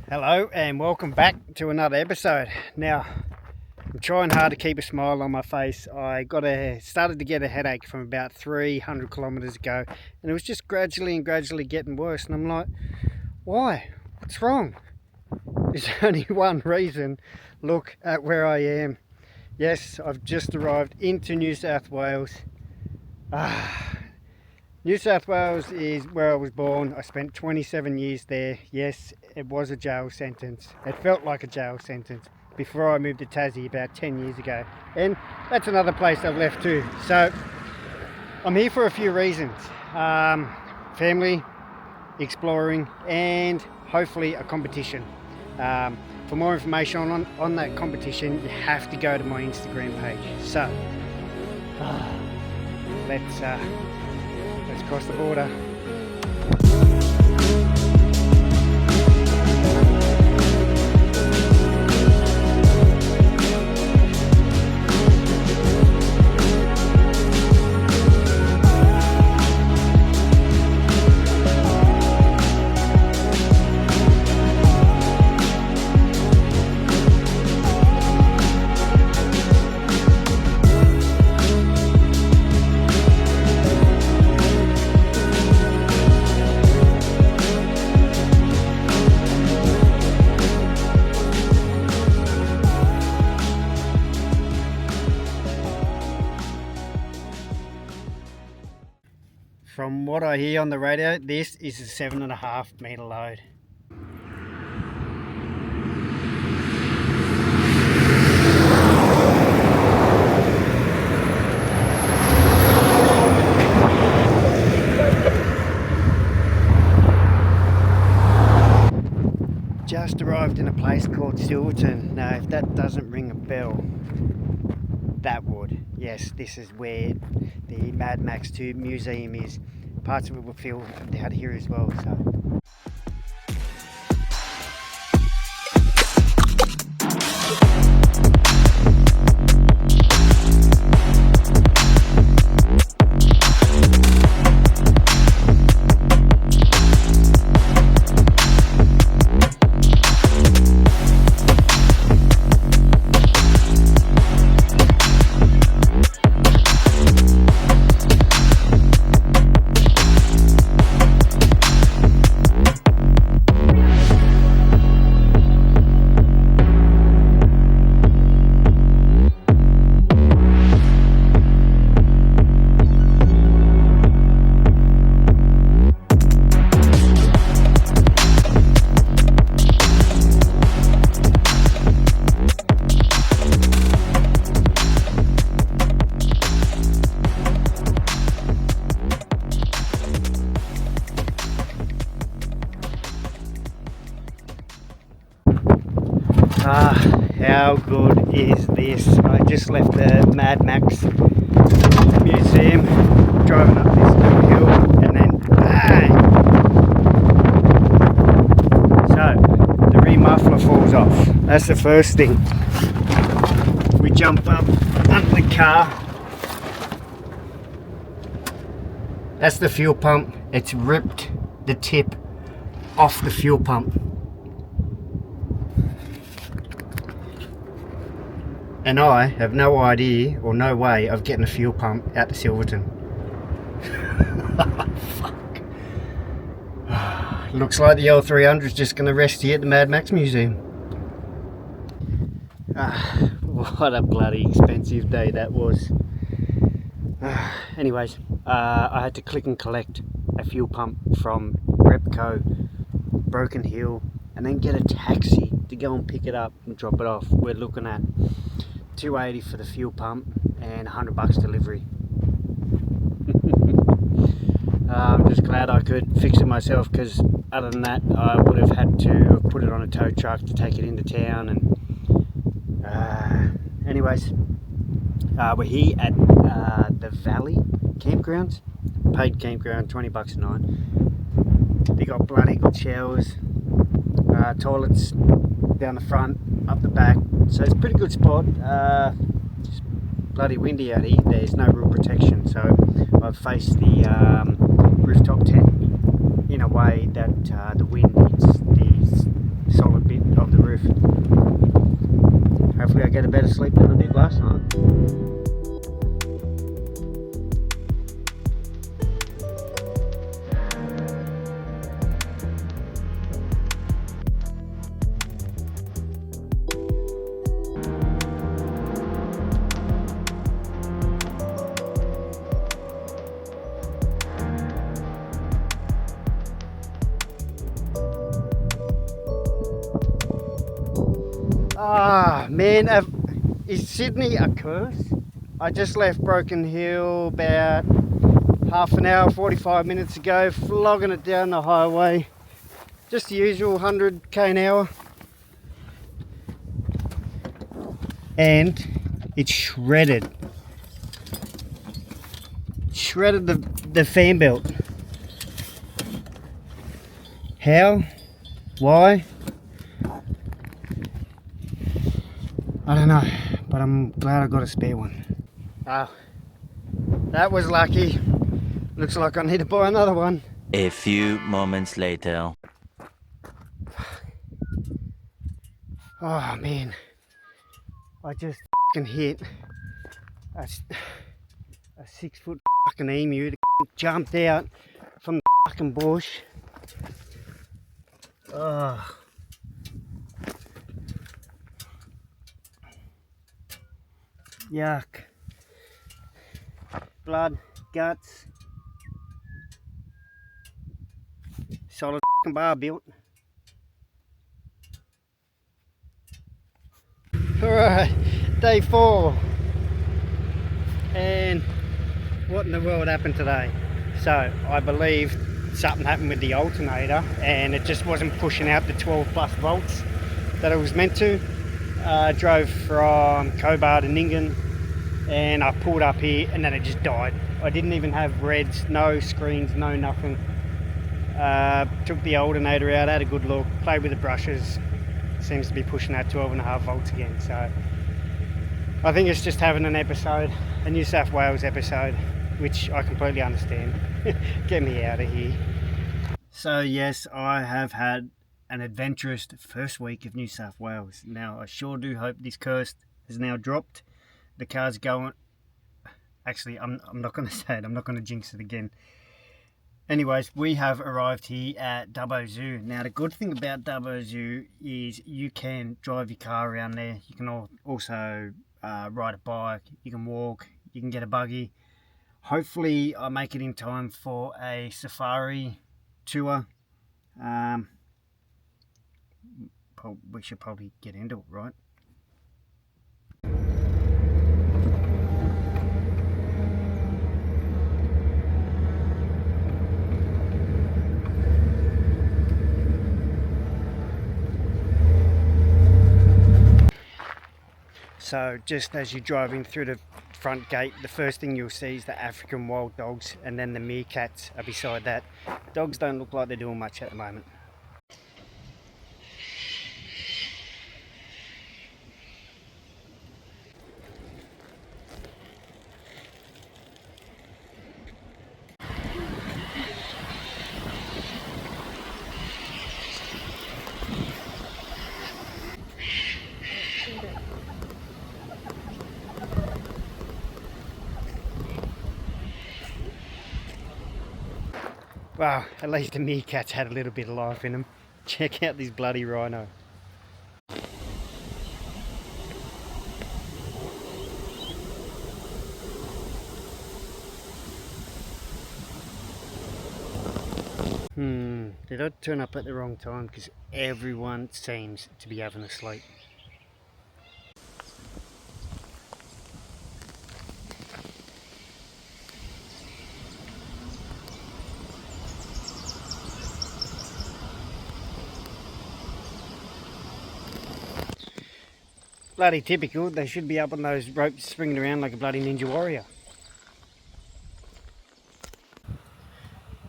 Hello and welcome back to another episode. Now, I'm trying hard to keep a smile on my face. I started to get a headache from about 300 kilometers ago, and it was just gradually getting worse. And I'm like, why? What's wrong? There's only one reason. Look at where I am. Yes, I've just arrived into New South Wales. New South Wales is where I was born. I spent 27 years there. Yes, it was a jail sentence. It felt like a jail sentence before I moved to Tassie about 10 years ago. And that's another place I've left too. So I'm here for a few reasons. Family, exploring, and hopefully a competition. For more information on that competition, you have to go to my Instagram page. So let's cross the border. From what I hear on the radio, this is a 7.5 metre load. Just arrived in a place called Silverton. Now, if that doesn't ring a bell, that would. Yes, this is where the Mad Max 2 museum is. Parts of it will feel out here as well. So. How good is this? I just left the Mad Max museum, driving up this little hill, and then bang! So the rear muffler falls off. That's the first thing. We jump up under the car. That's the fuel pump. It's ripped the tip off the fuel pump. And I have no idea or no way of getting a fuel pump out to Silverton. Fuck. Looks like the L300 is just going to rest here at the Mad Max Museum. What a bloody expensive day that was. Anyways, I had to click and collect a fuel pump from Repco, Broken Hill, and then get a taxi to go and pick it up and drop it off. We're looking at $280 for the fuel pump and $100 delivery. I'm just glad I could fix it myself, because other than that I would have had to put it on a tow truck to take it into town. And anyways, we're here at the Valley campgrounds. Paid campground, $20 a night. They got bloody good showers, toilets down the front, up the back, so it's a pretty good spot. Just bloody windy out here. There's no real protection, so I've faced the rooftop tent in a way that the wind hits the solid hopefully I get a better sleep than I did last night. Ah, man, is Sydney a curse? I just left Broken Hill about half an hour, 45 minutes ago, flogging it down the highway. Just the usual 100k an hour. And it shredded. Shredded the fan belt. How? Why? I don't know, but I'm glad I got a spare one. Oh, that was lucky. Looks like I need to buy another one. A few moments later. Oh man, I just hit a 6 foot emu that jumped out from the bush. Oh. Yuck. Blood, guts. Solid bar built. Alright, day 4. And what in the world happened today? So I believe something happened with the alternator and it just wasn't pushing out the 12 plus volts that it was meant to. Drove from Cobar to Nyngan and I pulled up here and then it just died. I didn't even have reds, no screens, no nothing. Took the alternator out, had a good look, played with the brushes. Seems to be pushing out 12.5 volts again. So I think it's just having an episode, a New South Wales episode, which I completely understand. Get me out of here. So yes, I have had an adventurous first week of New South Wales. Now I sure do hope this curse has now dropped. The car's going, actually I'm not going to say it, I'm not going to jinx it again. Anyways, we have arrived here at Dubbo Zoo. Now the good thing about Dubbo Zoo is you can drive your car around there. You can also ride a bike, you can walk, you can get a buggy. Hopefully I make it in time for a safari tour. We should probably get into it, right? So just as you're driving through the front gate, the first thing you'll see is the African wild dogs and then the meerkats are beside that. Dogs don't look like they're doing much at the moment. Wow, at least the meerkats had a little bit of life in them. Check out this bloody rhino. Did I turn up at the wrong time? Because everyone seems to be having a sleep. Bloody typical, they should be up on those ropes springing around like a bloody ninja warrior.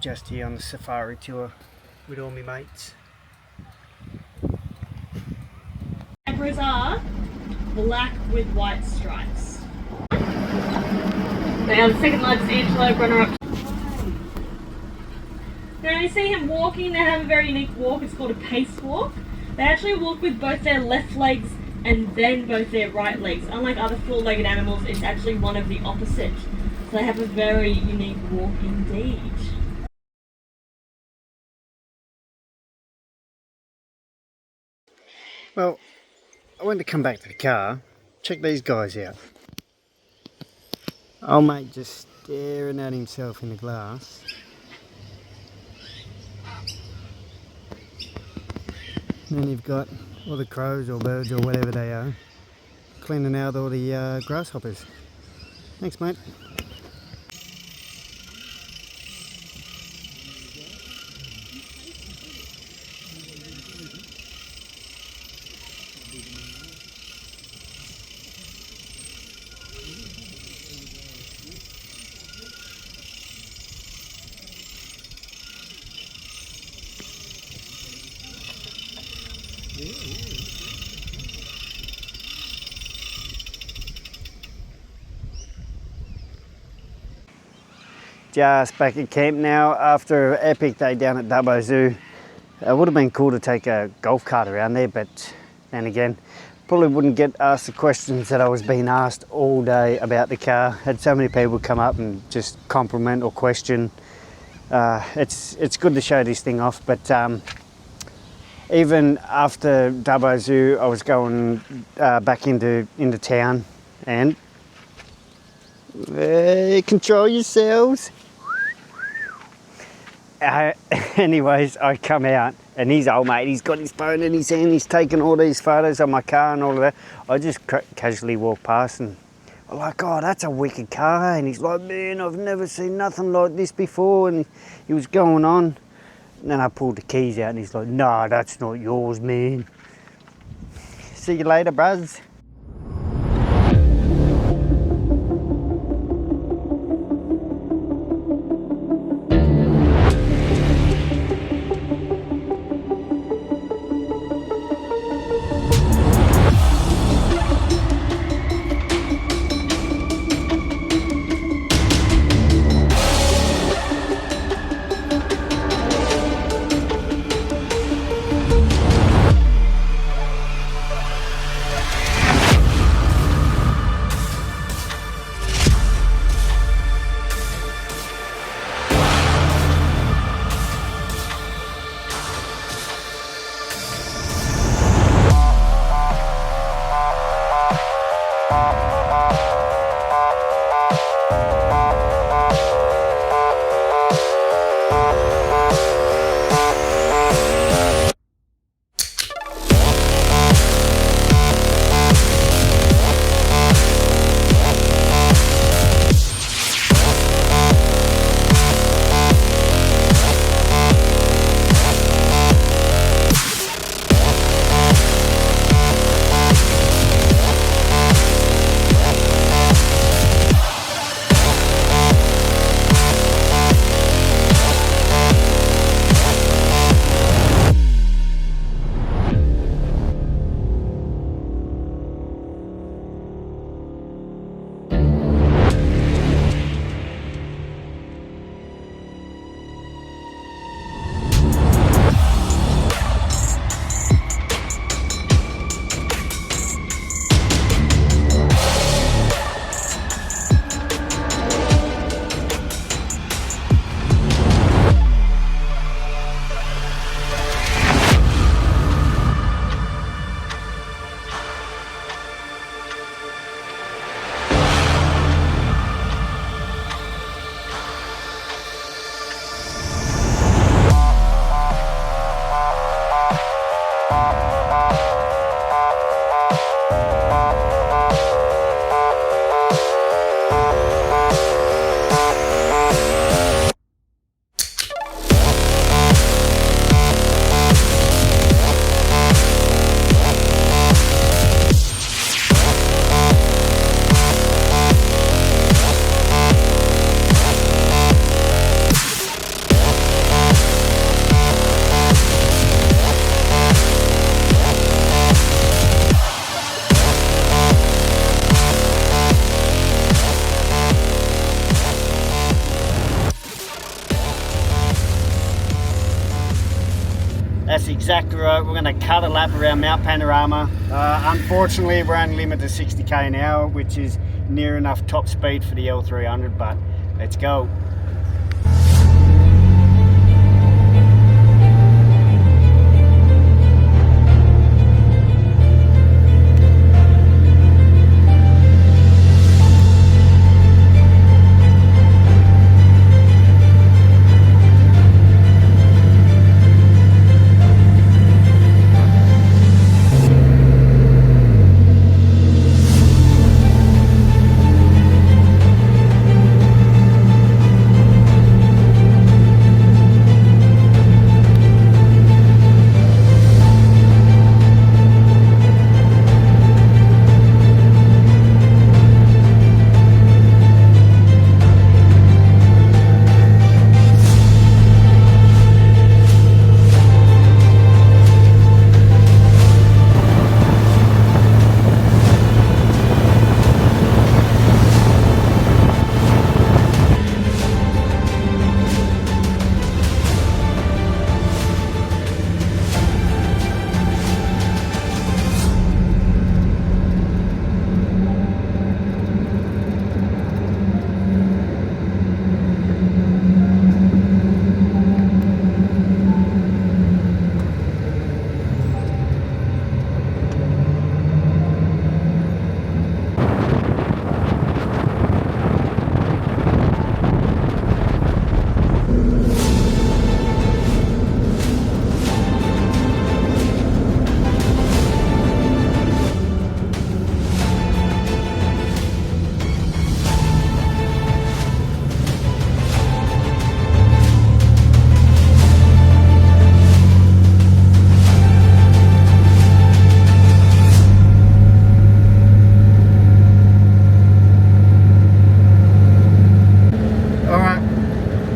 Just here on the safari tour with all my mates. Zebras are black with white stripes. They are the second largest antelope runner-up. Now you see him walking, they have a very unique walk, it's called a pace walk. They actually walk with both their left legs and then both their right legs. Unlike other four-legged animals, it's actually one of the opposite. So they have a very unique walk indeed. Well, I wanted to come back to the car, check these guys out. Old mate just staring at himself in the glass. And then you've got all the crows or birds or whatever they are cleaning out all the grasshoppers. Thanks, mate. Just back at camp now after an epic day down at Dubbo Zoo. It would have been cool to take a golf cart around there, but then again, probably wouldn't get asked the questions that I was being asked all day about the car. Had so many people come up and just compliment or question. It's good to show this thing off, but even after Dubbo Zoo, I was going back into town, and control yourselves. Anyways, I come out and his old mate, he's got his phone in his hand, he's taking all these photos of my car and all of that. I just casually walk past and I'm like, oh, that's a wicked car. And he's like, man, I've never seen nothing like this before. And he was going on. And then I pulled the keys out and he's like, nah, that's not yours, man. See you later, bros. Right, we're going to cut a lap around Mount Panorama. Unfortunately, we're only limited to 60k an hour, which is near enough top speed for the L300, but let's go.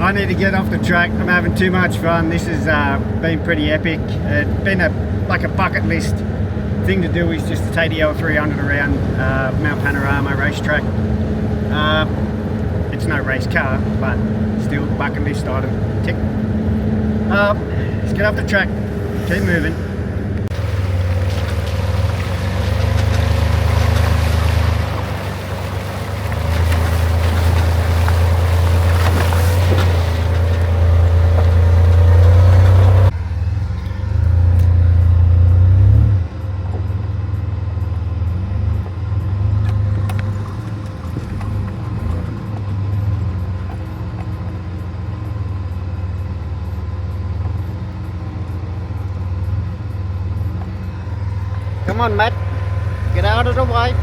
I need to get off the track. I'm having too much fun. This has been pretty epic. It's been like a bucket list thing to do, is just to take the L300 around Mount Panorama racetrack. It's no race car, but still bucket list item. Tick. Let's get off the track. Keep moving. Come on, Matt. Get out of the way.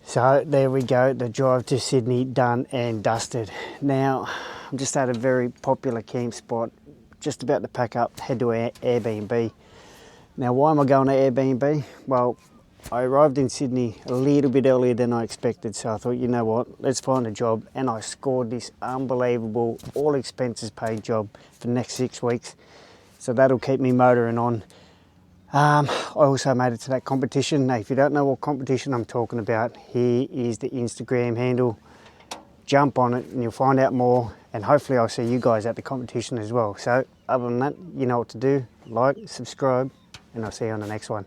So there we go, the drive to Sydney done and dusted. Now, I'm just at a very popular camp spot, just about to pack up, head to Airbnb. Now, why am I going to Airbnb? Well, I arrived in Sydney a little bit earlier than I expected, so I thought, you know what, let's find a job. And I scored this unbelievable, all expenses paid job for the next 6 weeks. So that'll keep me motoring on. I also made it to that competition. Now, if you don't know what competition I'm talking about, here is the Instagram handle. Jump on it and you'll find out more, and hopefully I'll see you guys at the competition as well. So other than that, you know what to do. Like, subscribe, and I'll see you on the next one.